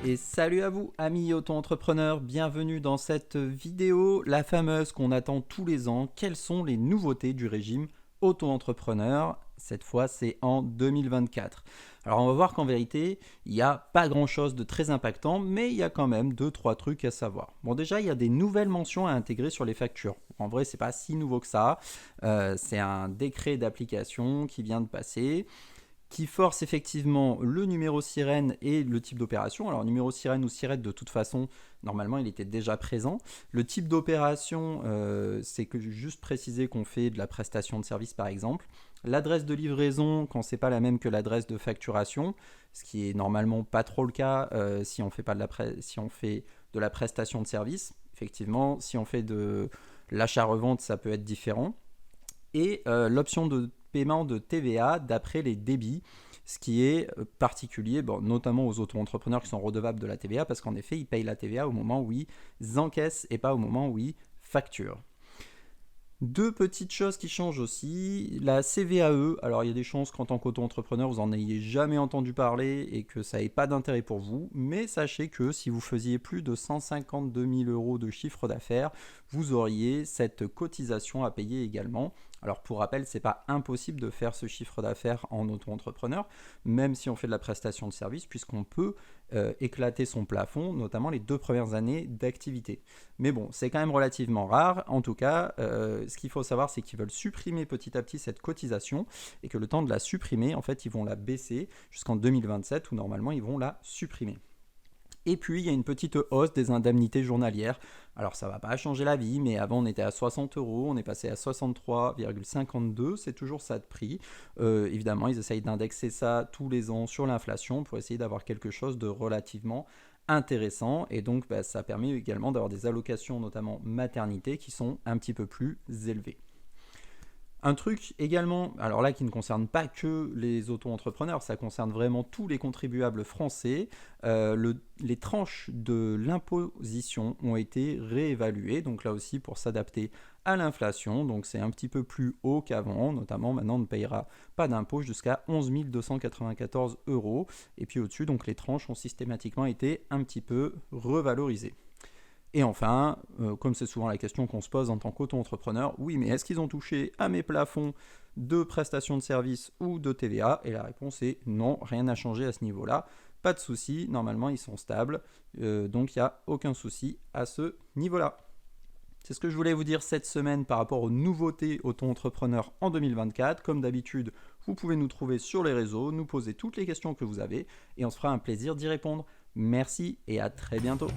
Et salut à vous, amis auto-entrepreneurs, bienvenue dans cette vidéo, la fameuse qu'on attend tous les ans. Quelles sont les nouveautés du régime auto-entrepreneur? Cette fois, c'est en 2024. Alors, on va voir qu'en vérité, il n'y a pas grand-chose de très impactant, mais il y a quand même 2-3 trucs à savoir. Bon, déjà, il y a des nouvelles mentions à intégrer sur les factures. En vrai, c'est pas si nouveau que ça. C'est un décret d'application qui vient de passer, qui force effectivement le numéro sirène et le type d'opération. Alors numéro sirène ou sirette, de toute façon, normalement il était déjà présent. Le type d'opération, c'est que juste préciser qu'on fait de la prestation de service par exemple. L'adresse de livraison, quand c'est pas la même que l'adresse de facturation, ce qui est normalement pas trop le cas si on fait pas de si on fait de la prestation de service. Effectivement, si on fait de l'achat-revente, ça peut être différent. Et l'option de paiement de TVA d'après les débits, ce qui est particulier, notamment aux auto-entrepreneurs qui sont redevables de la TVA, parce qu'en effet, ils payent la TVA au moment où ils encaissent et pas au moment où ils facturent. Deux petites choses qui changent aussi, la CVAE, alors il y a des chances qu'en tant qu'auto-entrepreneur vous n'en ayez jamais entendu parler et que ça n'ait pas d'intérêt pour vous, mais sachez que si vous faisiez plus de 152 000 euros de chiffre d'affaires, vous auriez cette cotisation à payer également. Alors pour rappel, c'est pas impossible de faire ce chiffre d'affaires en auto-entrepreneur, même si on fait de la prestation de service, puisqu'on peut éclater son plafond, notamment les 2 premières années d'activité. Mais bon, c'est quand même relativement rare. En tout cas, ce qu'il faut savoir, c'est qu'ils veulent supprimer petit à petit cette cotisation et que le temps de la supprimer, en fait, ils vont la baisser jusqu'en 2027 où normalement ils vont la supprimer. Et puis, il y a une petite hausse des indemnités journalières. Alors, ça ne va pas changer la vie, mais avant, on était à 60 euros, on est passé à 63,52, c'est toujours ça de prix. Évidemment, ils essayent d'indexer ça tous les ans sur l'inflation pour essayer d'avoir quelque chose de relativement intéressant. Et donc, ça permet également d'avoir des allocations, notamment maternité, qui sont un petit peu plus élevées. Un truc également, alors là qui ne concerne pas que les auto-entrepreneurs, ça concerne vraiment tous les contribuables français, les tranches de l'imposition ont été réévaluées, donc là aussi pour s'adapter à l'inflation, donc c'est un petit peu plus haut qu'avant, notamment maintenant on ne payera pas d'impôt jusqu'à 11 294 euros, et puis au-dessus donc les tranches ont systématiquement été un petit peu revalorisées. Et enfin, comme c'est souvent la question qu'on se pose en tant qu'auto-entrepreneur, oui, mais est-ce qu'ils ont touché à mes plafonds de prestations de services ou de TVA? Et la réponse est non, rien n'a changé à ce niveau-là. Pas de souci, normalement ils sont stables, donc il n'y a aucun souci à ce niveau-là. C'est ce que je voulais vous dire cette semaine par rapport aux nouveautés auto-entrepreneurs en 2024. Comme d'habitude, vous pouvez nous trouver sur les réseaux, nous poser toutes les questions que vous avez et on se fera un plaisir d'y répondre. Merci et à très bientôt.